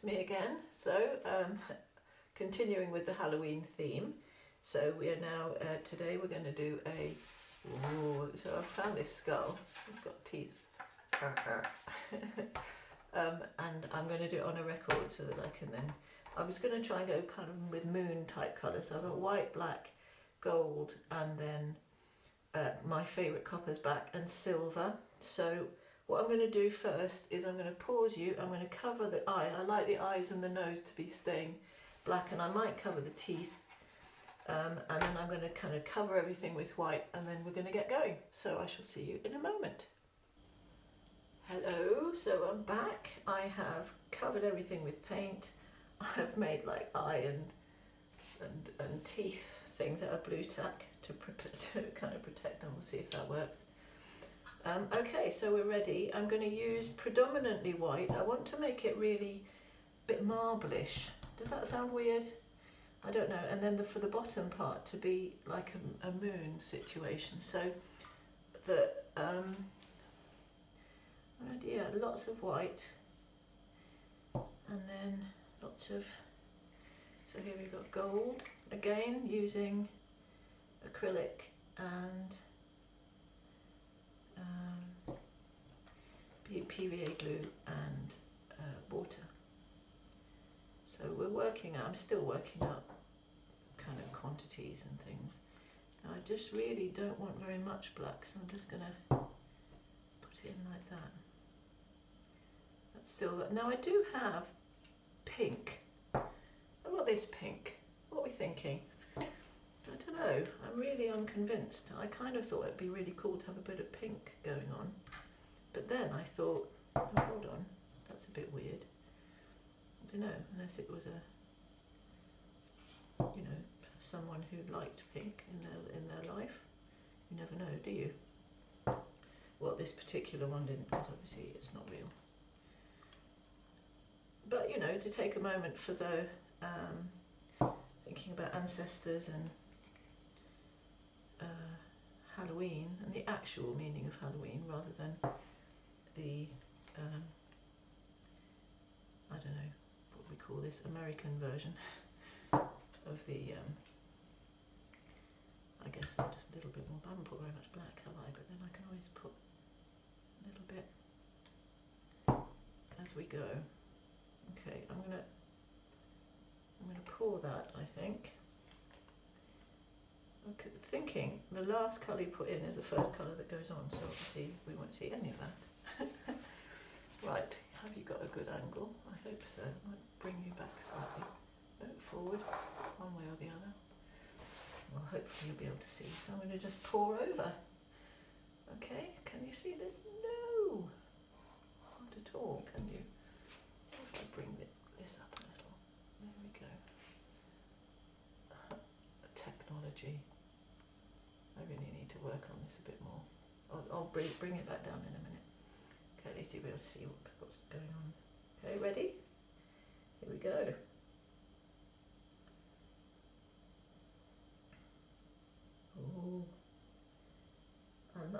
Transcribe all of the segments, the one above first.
me again. So, continuing with the Halloween theme. So we are now, today we're going to do a, so I found this skull, it's got teeth, and I'm going to do it on a record so that I can then, I was going to try and go kind of with moon type colour, so I've got white, black, gold, and then my favourite copper's back and silver. So what I'm going to do first is I'm going to pause you, I'm going to cover the eye. I like the eyes and the nose to be staying black, and I might cover the teeth, and then I'm going to kind of cover everything with white, and then we're going to get going. So I shall see you in a moment. Hello, so I'm back. I have covered everything with paint. I've made like eye and teeth things out of blue tack to kind of protect them. We'll see if that works. Okay, so we're ready. I'm going to use predominantly white. I want to make it really a bit marblish. Does that sound weird? I don't know. And then for the bottom part to be like a moon situation. So yeah, lots of white, and then lots of. So here we've got gold again, using acrylic and PVA glue and water. So we're working out, I'm still working out kind of quantities and things. Now I just really don't want very much black, so I'm just going to put it in like that. That's silver. Now I do have pink. I've got this pink. What are we thinking? I don't know. I'm really unconvinced. I kind of thought it'd be really cool to have a bit of pink going on. But then I thought, oh, hold on, that's a bit weird. I don't know, unless it was someone who liked pink in their life. You never know, do you? Well, this particular one didn't, because obviously it's not real. But to take a moment for the thinking about ancestors and Halloween and the actual meaning of Halloween, rather than the I don't know what we call this, American version of the I guess just a little bit more. I haven't put very much black, have I? But then I can always put a little bit as we go. Okay, I'm gonna pour that, I think. Okay, thinking the last colour you put in is the first colour that goes on, so obviously we won't see any of that. Right, have you got a good angle? I hope so. I might bring you back slightly. Forward, one way or the other. Well, hopefully you'll be able to see. So I'm going to just pour over. Okay, can you see this? No! Not at all, can you? If I bring this up a little. There we go. Technology. I really need to work on this a bit more. I'll bring it back down in a minute. Okay, at least you'll be able to see what's going on. Okay, ready? Here we go. Oh,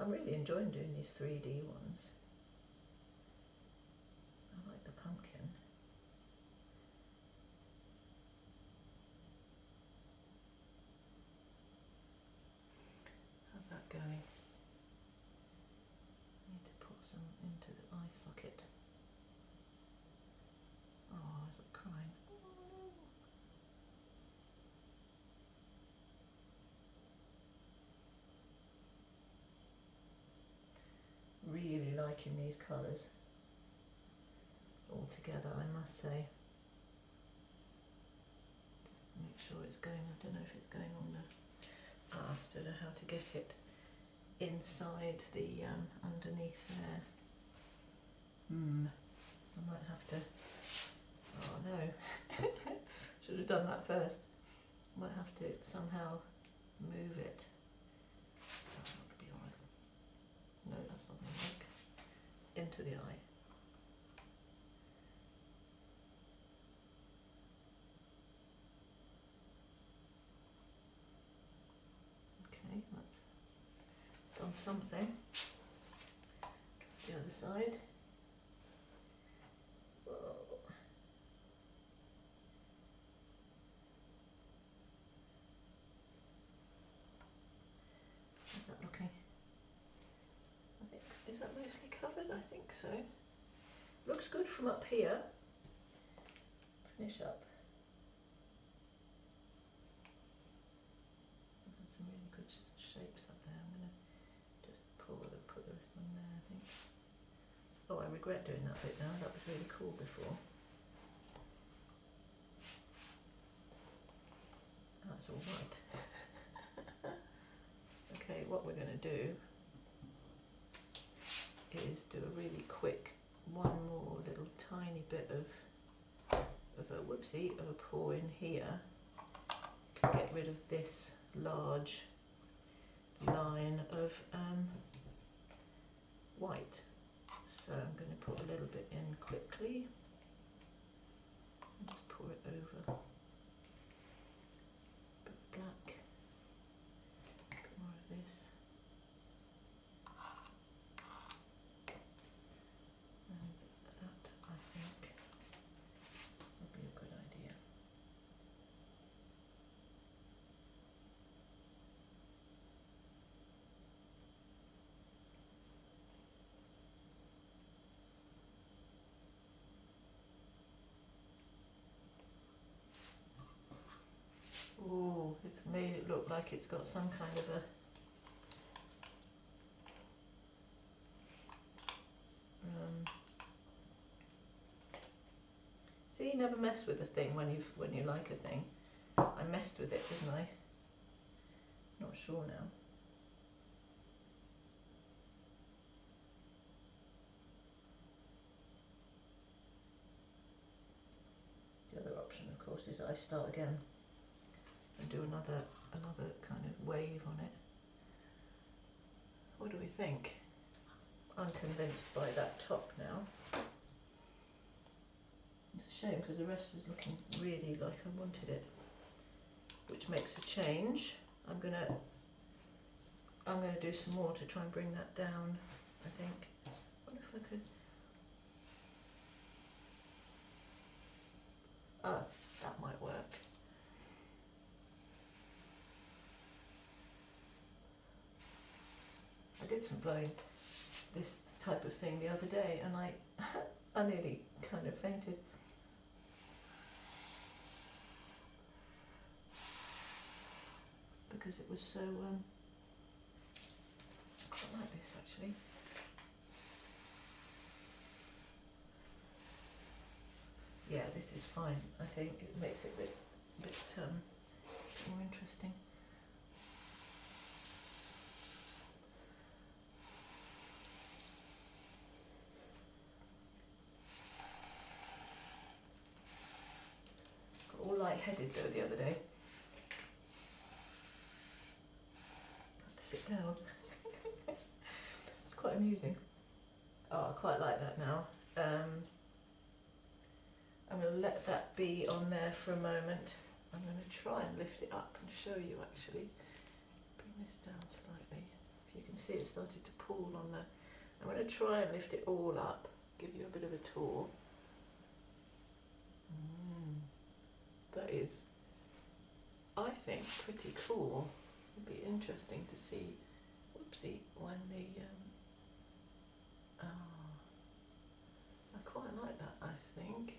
I'm really enjoying doing these 3D ones. I like the pumpkin. How's that going? I need to put some into the eye socket. Oh, is it crying? Really liking these colours all together, I must say. Just to make sure it's going, I don't know if it's going on the, I don't know how to get it inside the, underneath there. I might have to, oh no, should have done that first. Might have to somehow move it. No, that's not going to work. Into the eye. Okay, that's done something. Try the other side. Whoa. mostly covered? I think so. Looks good from up here. Finish up. There's some really good shapes up there. I'm going to just put the rest on there, I think. Oh, I regret doing that bit now. That was really cool before. That's all right. Okay, what we're going to do is do a really quick one more little tiny bit of a pour in here to get rid of this large line of white. So I'm going to put a little bit in quickly and just pour it over. Bit of black, a bit more of this. And that, I think, would be a good idea. Oh, it's made it look like it's got some kind of a see, you never mess with a thing when you like a thing. I messed with it, didn't I? Not sure now. The other option, of course, is I start again and do another kind of wave on it. What do we think? I'm convinced by that top now. It's a shame because the rest was looking really like I wanted it, which makes a change. I'm gonna do some more to try and bring that down, I think. I wonder if I could. Ah, that might work. I did some blowing this type of thing the other day and I nearly kind of fainted. Because it was so, I quite like this actually. Yeah, this is fine. I think it makes it a bit more interesting. Got all light-headed though the other day. Had to sit down. It's quite amusing. Oh, I quite like that now. I'm going to let that be on there for a moment. I'm going to try and lift it up and show you actually. Bring this down slightly. If you can see it started to pool on the... I'm going to try and lift it all up, give you a bit of a tour. That is, I think, pretty cool. It'd be interesting to see, whoopsie, when the... I quite like that, I think.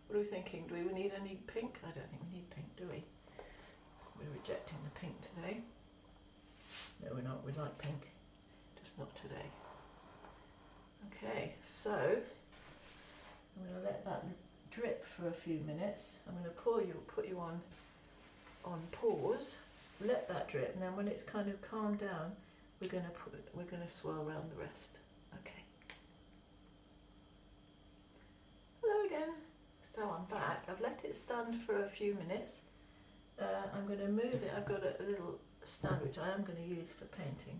What are we thinking? Do we need any pink? I don't think we need pink, do we? We're rejecting the pink today. No, we're not. We like pink, just not today. Okay, so I'm going to let that drip for a few minutes. I'm going to put you on pause. Let that drip, and then when it's kind of calmed down, we're going to swirl around the rest. Okay. Hello again. So I'm back. I've let it stand for a few minutes. I'm going to move it. I've got a little stand which I am going to use for painting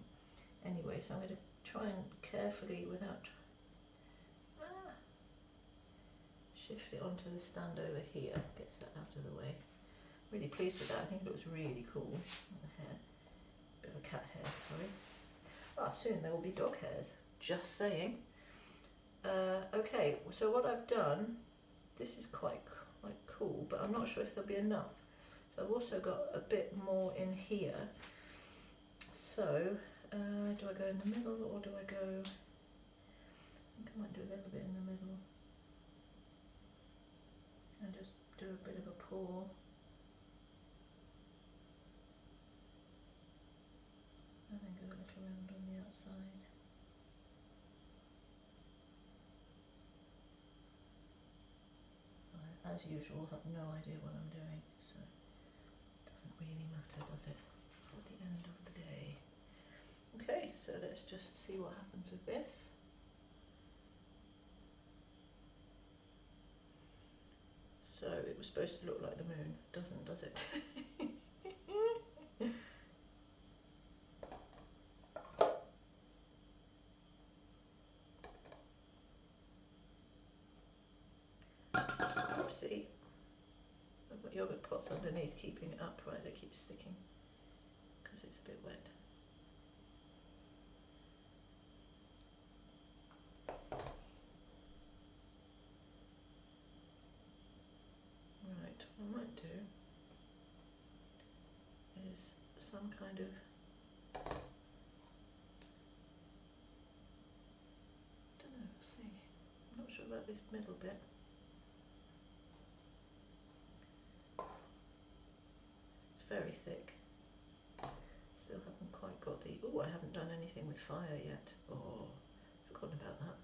anyway, so I'm going to try and carefully, without shift it onto the stand over here. Gets that out of the way. Really pleased with that. I think it looks really cool. The hair, bit of a cat hair, sorry. Ah, soon there will be dog hairs. Just saying. Okay, so what I've done, this is quite cool, but I'm not sure if there'll be enough. So I've also got a bit more in here. So, do I go in the middle or do I go... think I might do a little bit in the middle and just do a bit of a pour. And then go a little round on the outside. I, as usual, have no idea what I'm doing, so it doesn't really matter, does it, at the end of the day. Okay, so let's just see what happens with this. So it was supposed to look like the moon, doesn't, does it? Oopsie. I've got yogurt pots underneath keeping it upright, they keep sticking because it's a bit wet. Right, what I might do is some kind of don't know, see. I'm not sure about this middle bit. It's very thick. Still haven't quite got the, oh, I haven't done anything with fire yet. Oh, forgotten about that.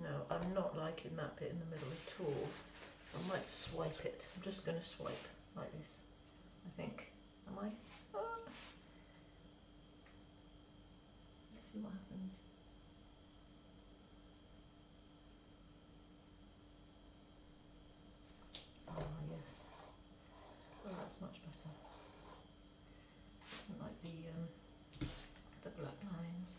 No, I'm not liking that bit in the middle at all. I might swipe it. I'm just going to swipe like this, I think. Am I? Ah. Let's see what happens. Ah, yes. Oh, that's much better. I like the black lines.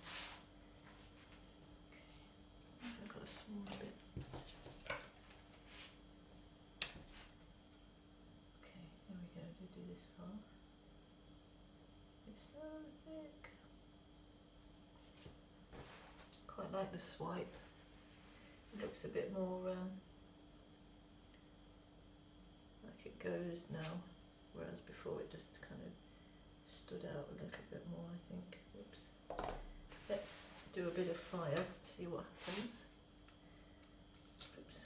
Okay, I've got a small bit. Okay, here we go. Do this half. It's so thick. Quite like the swipe. It looks a bit more like it goes now, whereas before it just kind of stood out a little bit more, I think. Oops. Let's do a bit of fire, see what happens. Oops.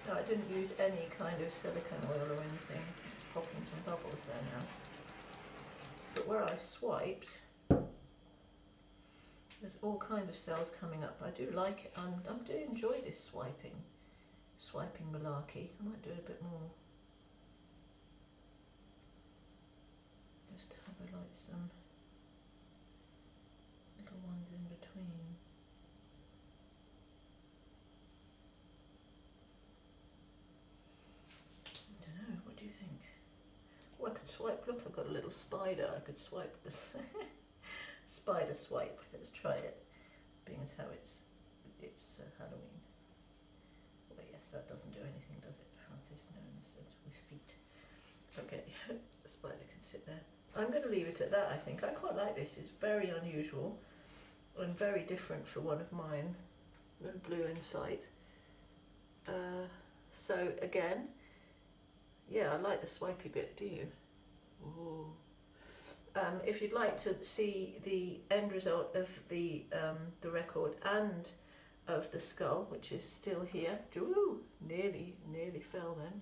No, I didn't use any kind of silicone oil or anything. It's popping some bubbles there now. But where I swiped, there's all kinds of cells coming up. I do like it. I do enjoy this swiping malarkey. I might do a bit more. Just to have like some little ones in between. I don't know, what do you think? Oh, I could swipe, look, I've got a little spider. I could swipe this. Spider swipe. Let's try it. Being as how it's Halloween. But yes, that doesn't do anything, does it? Francis knows it with feet. Okay, the spider can sit there. I'm going to leave it at that. I think I quite like this. It's very unusual and very different for one of mine. Blue inside. So again, yeah, I like the swipey bit. Do you? Ooh. If you'd like to see the end result of the record and of the skull, which is still here, ooh, nearly fell then.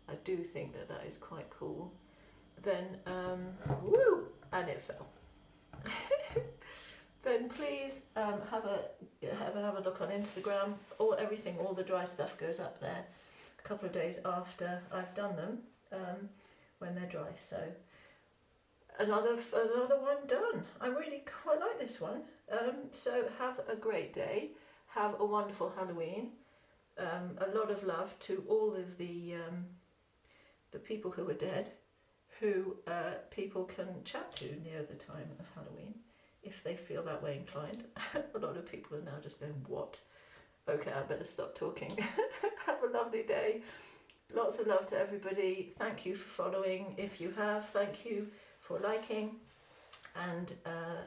I do think that that is quite cool. Then, woo, and it fell. Then please have a look on Instagram. All the dry stuff goes up there a couple of days after I've done them, when they're dry. So. Another one done. I really quite like this one. So have a great day. Have a wonderful Halloween. A lot of love to all of the people who are dead, who people can chat to near the time of Halloween, if they feel that way inclined. A lot of people are now just going, what? Okay, I better stop talking. Have a lovely day. Lots of love to everybody. Thank you for following. If you have, thank you for liking, and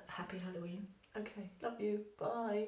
happy Halloween. Okay, love you. Bye.